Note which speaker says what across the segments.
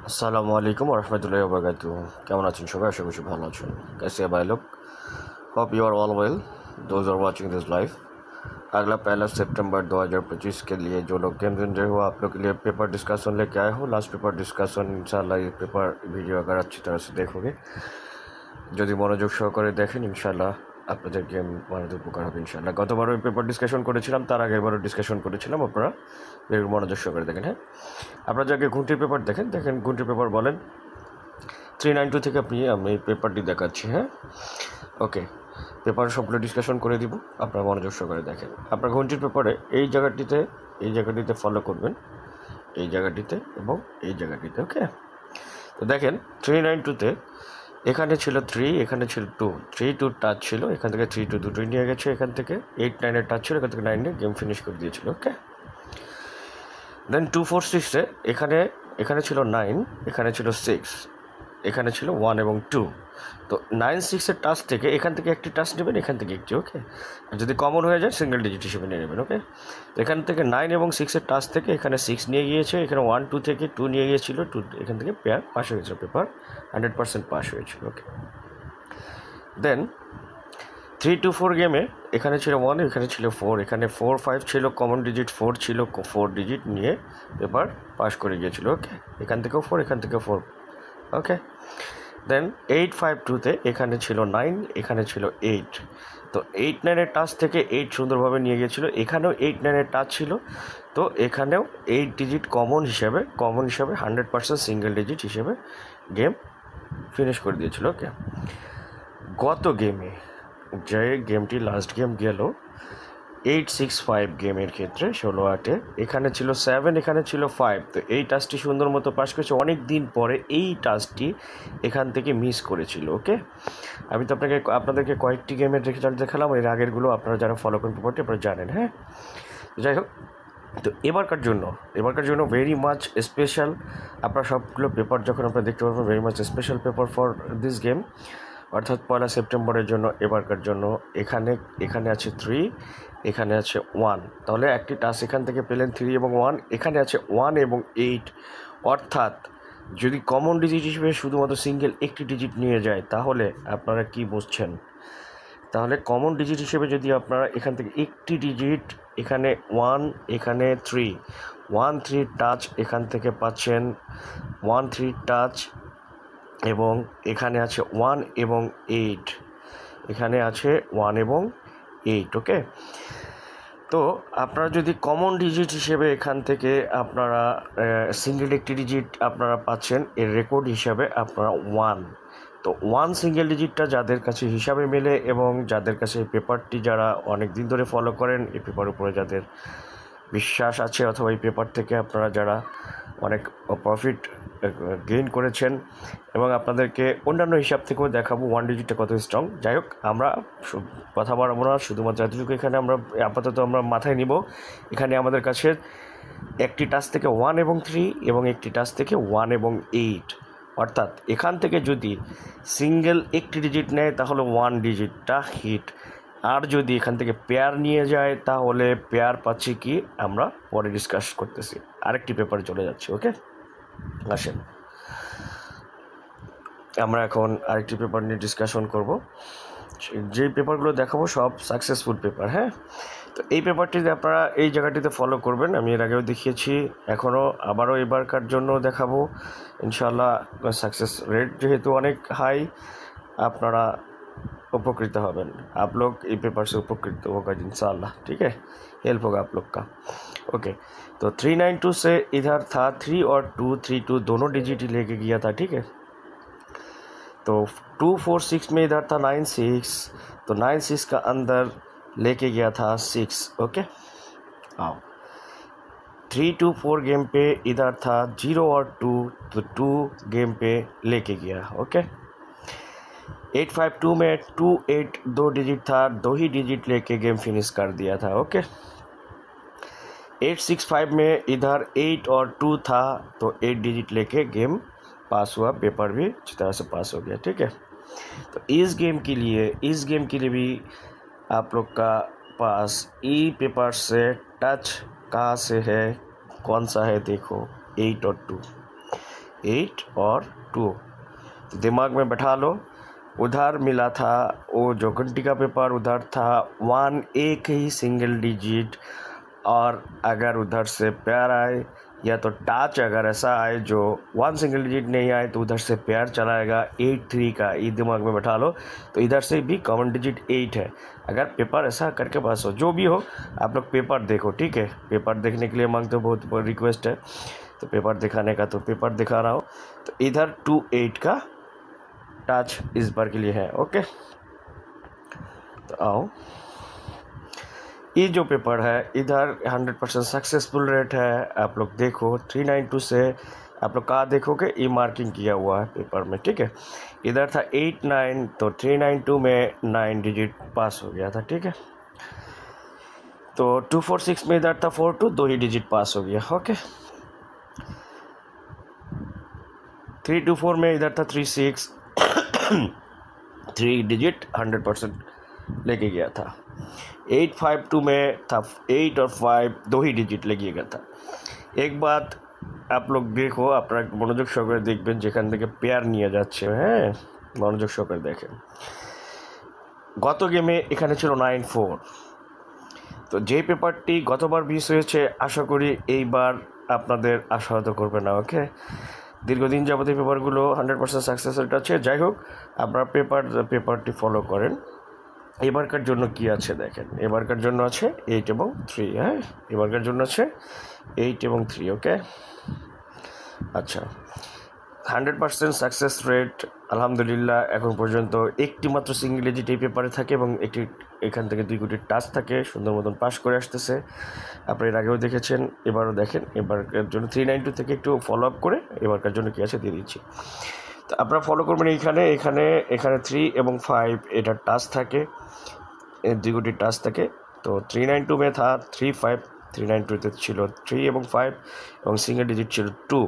Speaker 1: আসসালামু আলাইকুম রহমতুল্লাহি ওয়া কেমন আছেন সবাই? আশা করছি ভালো আছেন। कैसे हैं भाई लोग? Hope you are all well. Those are watching this live. अगला 1 सितंबर 2025 के लिए जो लोग गेम सुन रहे हो, आप लोग के लिए पेपर डिस्कशन लेके आए हो। लास्ट पेपर डिस्कशन इंशाल्लाह ये पेपर वीडियो अगर अच्छी तरह से देखोगे, যদি মনোযোগ সহকারে দেখেন ইনশাল্লাহ আপনাদের গেম বানাতে উপকার হবে ইনশাল্লাহ। গতবারও ওই পেপার ডিসকাশন করেছিলাম, তার আগেরবারও ডিসকাশন করেছিলাম। আপনারা মনোযোগ সহকারে দেখেন। হ্যাঁ, আপনারা যাকে ঘুঁটির পেপার দেখেন ঘুঁটির পেপার বলেন 392 থেকে আমি এই পেপারটি দেখাচ্ছি। হ্যাঁ, ওকে, পেপার সবগুলো ডিসকাশন করে দিব, আপনারা মনোযোগ সহকারে দেখেন। আপনার ঘন্টির পেপারে এই জায়গাটিতে ফলো করবেন, এই জায়গাটিতে এবং এই জায়গাটিতে। ওকে, তো দেখেন 392-তে এখানে ছিল 3, এখানে ছিল 2, 3-2 টাচ ছিল, এখান থেকে 3-2 দুটোই নিয়ে গেছে। এখান থেকে 8-9-এর টাচ ছিল, এখান থেকে 9 নিয়ে গেম ফিনিশ করে দিয়েছিল। ওকে, দেন 2-4-6-এ এখানে ছিল 9, এখানে ছিল 6, এখানে ছিল 1 এবং 2। তো 9-6-এর টাচ থেকে এখান থেকে একটি টাচ নেবেন, এখান থেকে একটি। ওকে, আর যদি কমন হয়ে যায় সিঙ্গেল ডিজিট হিসেবে নিয়ে নেবেন। ওকে, তো এখান থেকে 9 এবং 6-এর টাচ থেকে এখানে 6 নিয়ে গিয়েছে, এখানে 1-2 থেকে 2 নিয়ে গিয়েছিল, 2 এখান থেকে পেয়ার পাস হয়েছিল, পেপার 100% পাস হয়েছিল। ওকে, দেন 3-4 গেমে এখানে ছিল 1, এখানে ছিল 4, এখানে 4-5 ছিল, কমন ডিজিট 4 ছিল, 4 ডিজিট নিয়ে পেপার পাস করে গিয়েছিল। ওকে, এখান থেকেও 4, এখান থেকেও 4। ওকে, দেন 8-5-2-তে এখানে ছিল 9, এখানে ছিল 8। তো 8-9-এর টাচ থেকে 8 সুন্দরভাবে নিয়ে গিয়েছিল, এখানেও 8-9-এর টাচ ছিল, তো এখানেও 8 ডিজিট কমন হিসাবে 100% সিঙ্গেল ডিজিট হিসেবে গেম ফিনিশ করে দিয়েছিল। ওকে, গত গেমে যে গেমটি লাস্ট গেম গেল 8-6-5 গেমের ক্ষেত্রে 16-8-এ এখানে ছিল 7, এখানে ছিল 5। তো এই টাচটি সুন্দর মতো পাস করেছে। অনেক দিন পরে এই টাচটি এখান থেকে মিস করেছিল। ওকে, আমি তো আপনাদেরকে কয়েকটি গেমের রেজাল্ট দেখালাম, এর আগেরগুলো আপনারা যারা ফলো করেন পেপারটি আপনারা জানেন। হ্যাঁ, যাই হোক, তো এবারকার জন্য ভেরি মাচ স্পেশাল। আপনারা সবগুলো পেপার যখন আপনারা দেখতে পারবেন, very much special paper for this game, অর্থাৎ 1 সেপ্টেম্বরের জন্য। এবারকার জন্য এখানে আছে 3, এখানে আছে 1, তাহলে একটি টাচ এখান থেকে পেলেন 3 এবং 1, এখানে আছে 1 এবং 8। অর্থাৎ যদি কমন ডিজিট হিসেবে শুধুমাত্র সিঙ্গেল একটি ডিজিট নিয়ে যায়, তাহলে আপনারা কি বুঝছেন? তাহলে কমন ডিজিট হিসেবে যদি আপনারা এখান থেকে একটি ডিজিট, এখানে 1, এখানে 3, 1-3 টাচ এখান থেকে পাচ্ছেন, 1-3 টাচ, এবং এখানে আছে 1 এবং 8, এখানে আছে 1 এবং 8। ওকে, তো আপনারা যদি কমন ডিজিট হিসেবে এখান থেকে আপনারা সিঙ্গেল একটি ডিজিট আপনারা পাচ্ছেন, এর রেকর্ড হিসাবে আপনারা 1। তো 1 সিঙ্গেল ডিজিটটা যাদের কাছে হিসাবে মেলে এবং যাদের কাছে এই পেপারটি যারা অনেক দিন ধরে ফলো করেন, এই পেপার উপরে যাদের বিশ্বাস আছে, অথবা এই পেপার থেকে আপনারা যারা অনেক প্রফিট গেইন করেছেন, এবং আপনাদেরকে অন্যান্য হিসাব থেকেও দেখাবো 1 ডিজিটটা কত স্ট্রং। যাই হোক, আমরা কথা বাড়াবো না, শুধুমাত্র এতটুকু এখানে আমরা আপাতত মাথায় নিব। এখানে আমাদের কাছে একটি টাচ থেকে 1 এবং 3 এবং একটি টাচ থেকে 1 এবং 8। অর্থাৎ এখান থেকে যদি সিঙ্গেল একটি ডিজিট নেয় তাহলে 1 ডিজিটটা হিট, আর যদি এখান থেকে পেয়ার নিয়ে যায় তাহলে পেয়ার পাচ্ছি কি আমরা পরে ডিসকাস করতেছি। আরেকটি পেপারে চলে যাচ্ছি। ওকে, আসেন আমরা এখন আরেকটি পেপার নিয়ে ডিসকাশন করব। যে পেপারগুলো দেখাবো সব সাকসেসফুল পেপার। হ্যাঁ, তো এই পেপারটিতে আপনারা এই জায়গাটিতে ফলো করবেন। আমি এর আগেও দেখিয়েছি, আবারও এবারকার জন্য দেখাবো ইনশাল্লাহ। সাকসেস রেট যেহেতু অনেক হাই, আপনারা उपकृत हवें। आप लोग ये पेपर से उपकृत होगा इंशाल्लाह। ठीक है, हेल्प होगा आप लोग का। ओके, तो 392 से इधर था 3 और 2, 3-2 दोनों डिजिट ही लेके गया था। ठीक है, तो 2-4-6 में इधर था 9-6, तो 9-6 का अंदर लेके गया था 6। ओके, आओ 3-4 गेम पे इधर था 0 और 2, तो 2 गेम पे लेके गया। ओके, 8-5-2 में 2-8 दो डिजिट था, 2 ही डिजिट लेके गेम फिनिश कर दिया था। ओके, 8-6-5 में इधर 8 और 2 था, तो 8 डिजिट लेके गेम पास हुआ, पेपर भी अच्छी तरह से पास हो गया। ठीक है, तो इस गेम के लिए भी आप लोग का पास ई पेपर से टच कहाँ से है, कौन सा है देखो, 8 और 2। 8 और 2। तो दिमाग में बैठा लो, उधर मिला था वो जो घंटी का पेपर, उधर था 1 एक ही सिंगल डिजिट, और अगर उधर से पेयर आए या तो टच अगर ऐसा आए जो 1 सिंगल डिजिट नहीं आए तो उधर से पेयर चलाएगा 8 3 का। ये दिमाग में बैठा लो। तो इधर से भी कॉमन डिजिट 8 है। अगर पेपर ऐसा करके पास हो, जो भी हो आप लोग पेपर देखो, ठीक है। पेपर देखने के लिए मांगते हो, बहुत रिक्वेस्ट है तो पेपर दिखाने का, तो पेपर दिखा रहा हूँ। तो इधर 2 8 का टच इस बार के लिए है। ओके, तो आओ, ये जो पेपर है इधर 100% सक्सेसफुल रेट है। आप लोग देखो 392 से आप लोग कहाँ देखोगे, ई मार्किंग किया हुआ है पेपर में, ठीक है। इधर था 8 9, तो 392 में 9 डिजिट पास हो गया था, ठीक है। तो 246 में इधर था 42, 2 ही डिजिट पास हो गया। ओके, 324 में इधर था 36, 3 डिजिट 100% लेके गया था। 852 में था 8 और 5, 2 ही डिजिट लेके गया था। एक बात आप लोग देखो, আপনারা মনোযোগ সহকারে দেখবেন, যেখান থেকে পেয়ার নিয়ে যাচ্ছে, হ্যাঁ মনোযোগ সহকারে দেখেন। গত গেমে এখানে ছিল 9-4। তো যে পেপারটি গতবার মিস হয়েছে, আশা করি এইবার আপনাদের আশাহত করবে না। ওকে, দীর্ঘদিন যাবত এই পেপারগুলো 100% সাকসেস রেট আছে। যাই হোক, আপনারা পেপারটি ফলো করেন। এবারকার জন্য কি আছে দেখেন, এবারকার জন্য আছে 8 এবং 3। হ্যাঁ, এবারকার জন্য আছে 8 এবং 3। ওকে, আচ্ছা, 100% সাকসেস রেট আলহামদুলিল্লাহ। এখন পর্যন্ত একটি মাত্র সিঙ্গেল ডিজিট এই পেপারে থাকে এবং একটি এখান থেকে 2 কোটি টাচ থাকে, সুন্দর মতন পাস করে আসতেছে। আপনারা এর আগেও দেখেছেন, এবারও দেখেন। এবারকার জন্য 392 থেকে একটু ফলো আপ করে এবারকার জন্য কী আছে দিয়ে দিচ্ছি। তো আপনারা ফলো করবেন। এখানে 3 এবং 5 এটা টাচ থাকে, 2 কোটি টাচ থাকে। তো 392 में था 3 5, 392 ছিল 3 এবং 5 এবং সিঙ্গেল ডিজিট ছিল 2,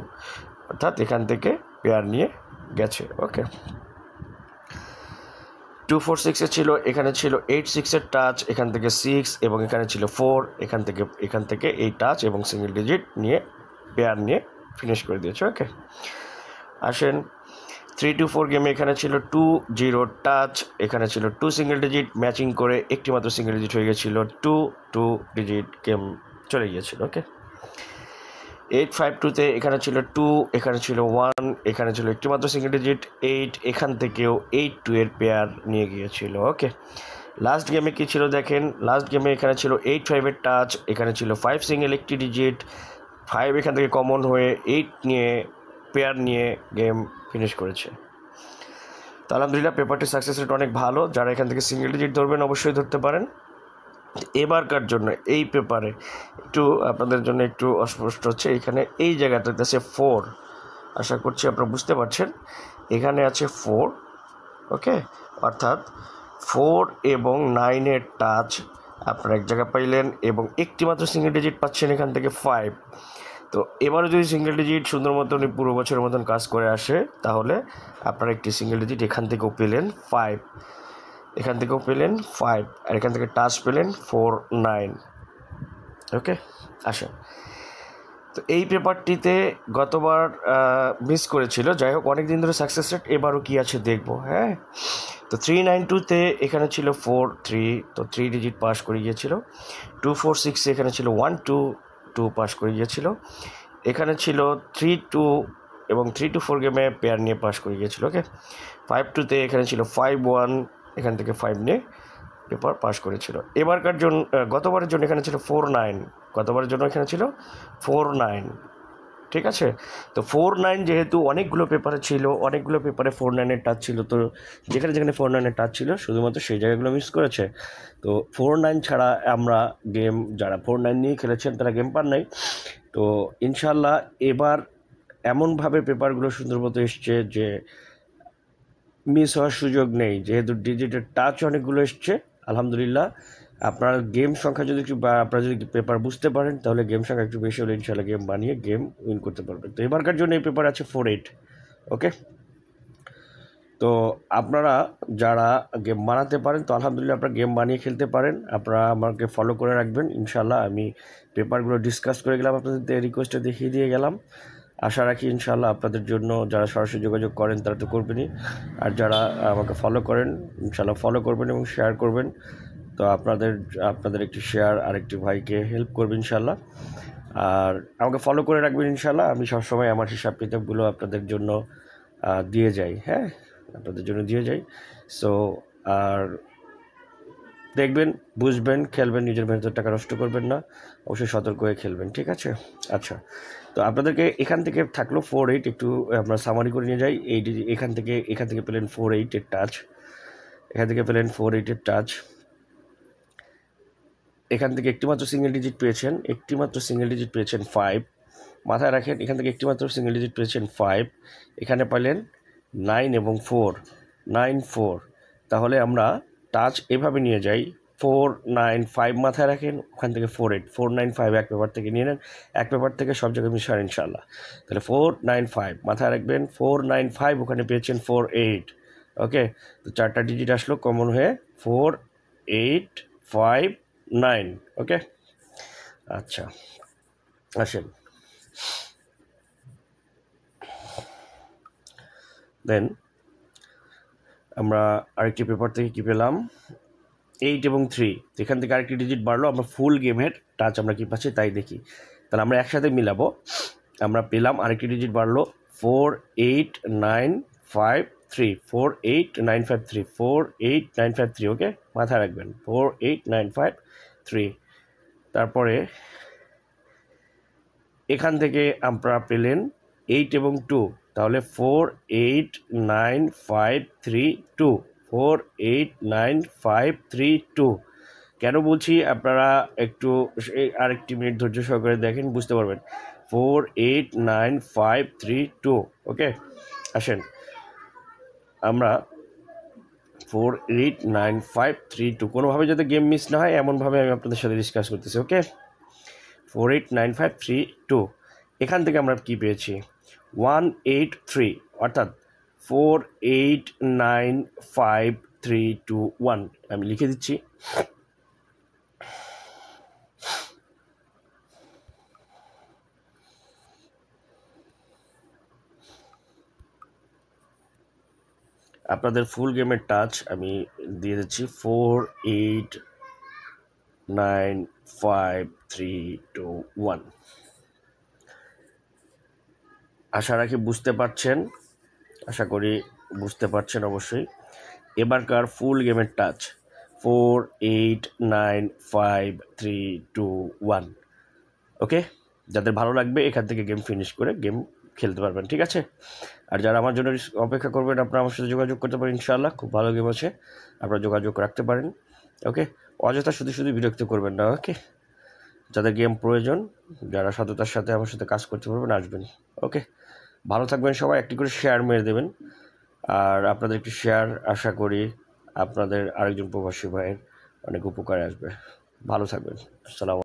Speaker 1: অর্থাৎ এখান থেকে পেয়ার নিয়ে গেছে। ওকে, 246 ছিল, এখানে ছিল 86 টাচ, এখান থেকে 6 এবং এখানে ছিল 4, এখান থেকে এই টাচ এবং সিঙ্গেল ডিজিট নিয়ে পেয়ার নিয়ে ফিনিশ করে দিয়েছে। ওকে, আসেন 324 গেমে এখানে ছিল 2 0 টাচ, এখানে ছিল 2 সিঙ্গেল ডিজিট, ম্যাচিং করে একটি মাত্র সিঙ্গেল ডিজিট হয়ে গেছিল 2 ডিজিট গেম চলে গিয়েছিল। ওকে, 852-তে এখানে ছিল 2, এখানে ছিল 1, এখানে ছিল একটি মাত্র সিঙ্গেল ডিজিট 8, এখান থেকেও 8-2 এর পেয়ার নিয়ে গিয়েছিল। ওকে, লাস্ট গেমে কী ছিল দেখেন, লাস্ট গেমে এখানে ছিল 8-5-এর টাচ, এখানে ছিল 5 সিঙ্গেল একটি ডিজিট, 5 এখান থেকে কমন হয়ে 8 নিয়ে পেয়ার নিয়ে গেম ফিনিশ করেছে। তো আলহামদুলিল্লাহ, পেপারটি সাকসেস রেট অনেক ভালো। যারা এখান থেকে সিঙ্গেল ডিজিট ধরবেন অবশ্যই ধরতে পারেন। এবারকার জন্য এই পেপারে একটু আপনাদের জন্য একটু অস্পষ্ট হচ্ছে, এখানে এই জায়গাটাতে আছে 4। আশা করছি আপনারা বুঝতে পারছেন, এখানে আছে 4। ওকে, অর্থাৎ 4 এবং 9-এর টাচ আপনারা এক জায়গা পাইলেন এবং একটি মাত্র সিঙ্গেল ডিজিট পাচ্ছেন এখান থেকে 5। তো এবারে যদি সিঙ্গেল ডিজিট সুন্দর মতন পুরো বছরের মতন কাজ করে আসে, তাহলে আপনারা একটি সিঙ্গেল ডিজিট এখান থেকেও পেলেন 5, এখান থেকেও পেলেন 5, আর এখান থেকে টাচ পেলেন 4 9। ওকে, আসেন, তো এই পেপারটিতে গতবার মিস করেছিল। যাই হোক, অনেক দিন ধরে সাকসেস রেট, এবারও কী আছে দেখবো। হ্যাঁ, তো 392-তে এখানে ছিল 4 3, তো 3 ডিজিট পাস করে গিয়েছিল। 246-এ এখানে ছিল 1 2 2 পাস করে গিয়েছিল। এখানে ছিল 3 2 এবং 324 গেমে পেয়ার নিয়ে পাস করে গিয়েছিল। ওকে, 52-তে এখানে ছিল 5 1, এখান থেকে 5 নিয়ে পেপার পাস করেছিল। এবারকার জন্য গতবারের জন্য এখানে ছিল 4 9, গতবারের জন্য এখানে ছিল 4 9। ঠিক আছে, তো 4 9 যেহেতু অনেকগুলো পেপারে ছিল, অনেকগুলো পেপারে 4 9-এর টাচ ছিল, তো যেখানে যেখানে 4 9-এর টাচ ছিল শুধুমাত্র সেই জায়গাগুলো মিস করেছে। তো 4 9 ছাড়া আমরা গেম, যারা 4 9 নিয়ে খেলেছেন তারা গেম পান নাই। তো ইনশাল্লাহ এবার এমনভাবে পেপারগুলো সুন্দর মতো এসছে যে মিস হওয়ার সুযোগ নেই, যেহেতু ডিজিটের টাচ অনেকগুলো এসছে। আলহামদুলিল্লাহ, আপনার গেম সংখ্যা যদি একটু, আপনারা যদি পেপার বুঝতে পারেন তাহলে গেম সংখ্যা একটু বেশি হলে ইনশাল্লাহ গেম বানিয়ে গেম উইন করতে পারবেন। তো এবারকার জন্য এই পেপার আছে 4 8। ওকে, তো আপনারা যারা গেম বানাতে পারেন তো আলহামদুলিল্লাহ আপনারা গেম বানিয়ে খেলতে পারেন। আপনারা আমাকে ফলো করে রাখবেন ইনশাল্লাহ। আমি পেপারগুলো ডিসকাস করে গেলাম, আপনাদের রিকোয়েস্টে দেখিয়ে দিয়ে গেলাম। আশা রাখি ইনশাআল্লাহ আপনাদের জন্য যারা সরাসরি যোগাযোগ করেন তারা তো করবেনই, আর যারা আমাকে ফলো করেন ইনশাআল্লাহ ফলো করবেন এবং শেয়ার করবেন। তো আপনাদের একটি শেয়ার আরেকটি ভাইকে হেল্প করবে ইনশাআল্লাহ। আর আমাকে ফলো করে রাখবেন ইনশাআল্লাহ। আমি সবসময় আমার হিসাব কিতাবগুলো আপনাদের জন্য দিয়ে যাই, হ্যাঁ, আপনাদের জন্য দিয়ে যাই। সো আর দেখবেন, বুঝবেন, খেলবেন, নিজের মেহনতের টাকা নষ্ট করবেন না, অবশ্যই সতর্ক হয়ে খেলবেন, ঠিক আছে? আচ্ছা, তো আপনাদেরকে এখান থেকে থাকলো 4-8, একটু আমরা সামারি করে নিয়ে যাই। এখান থেকে পেলেন 4-8-এর টাচ, এখান থেকে পেলেন 4-8-এর টাচ, এখান থেকে একটিমাত্র সিঙ্গেল ডিজিট পেয়েছেন 5, মাথায় রাখেন। এখান থেকে একটিমাত্র সিঙ্গেল ডিজিট পেয়েছেন 5, এখানে পেলেন 9 এবং 4, তাহলে আমরা টাচ এভাবে নিয়ে যাই 4-9-5, মাথায় রাখেন। ওখান থেকে 4-8, 4-9-5 এক পেপার থেকে নিয়ে নেন, এক পেপার থেকে সব জায়গায় মিশান ইনশাল্লাহ। তাহলে 4-9-5 মাথায় রাখবেন, 4-9-5 ওখানে পেয়েছেন 4-8। ওকে, তো 4টা ডিজিট আসলো কমন হয়ে 4-8-5-9। ওকে, আচ্ছা আসেন দেন আমরা আরেকটি পেপার থেকে কী পেলাম, 8 এবং 3, এখান থেকে আরেকটি ডিজিট বাড়লো। আমরা ফুল গেমের টাচ আমরা কী পাচ্ছি তাই দেখি, তাহলে আমরা একসাথে মিলাবো। আমরা পেলাম আরেকটি ডিজিট বাড়লো 4-8-9-5-3, 4-8-9-5-3, 4-8-9-5-3। ওকে, মাথায় রাখবেন 4-8-9-5-3। তারপরে এখান থেকে আমরা পেলেন 8 এবং 2, তাহলে 4-8-9-5-3-2, 4-8-9-5-3-2। কেন বলছি আপনারা একটু আরেকটি মিনিট ধৈর্য সহকারে দেখেন, বুঝতে পারবেন। 4-8-9-5-3-2। ওকে, আসেন আমরা 4-8-9-5-3-2, কোনোভাবে যাতে গেম মিস না হয় এমনভাবে আমি আপনাদের সাথে ডিসকাস করতেছি। ওকে, 4-8-9-5-3-2, এখান থেকে আমরা কি পেয়েছি 1-8-3, অর্থাৎ 4-8-9-5-3-2-1। আমি লিখে দিচ্ছি। আপনাদের ফুল গেমের টাচ আমি দিয়ে দিচ্ছি 4-8-9-5-3-2-1। আশা রাখি বুঝতে পারছেন, আশা করি বুঝতে পারছেন অবশ্যই। এবারকার ফুল গেমের টাচ 4-8-9-5-3-2-1। ওকে, যাদের ভালো লাগবে এখান থেকে গেম ফিনিশ করে গেম খেলতে পারবেন, ঠিক আছে? আর যারা আমার জন্য অপেক্ষা করবেন আপনারা আমার সাথে যোগাযোগ করতে পারেন ইনশাআল্লাহ, খুব ভালো গেম আছে, আপনারা যোগাযোগ রাখতে পারেন। ওকে, অযথা শুধু বিরক্ত করবেন না। ওকে, যাদের গেম প্রয়োজন, যারা সততার সাথে আমার সাথে কাজ করতে পারবেন আসবেন। ওকে, ভালো থাকবেন সবাই, একটি করে শেয়ার মেরে দেবেন। আর আপনাদের একটি শেয়ার আশা করি আপনাদের আরেকজন প্রবাসী ভাইয়ের অনেক উপকারে আসবে। ভালো থাকবেন। আসসালামু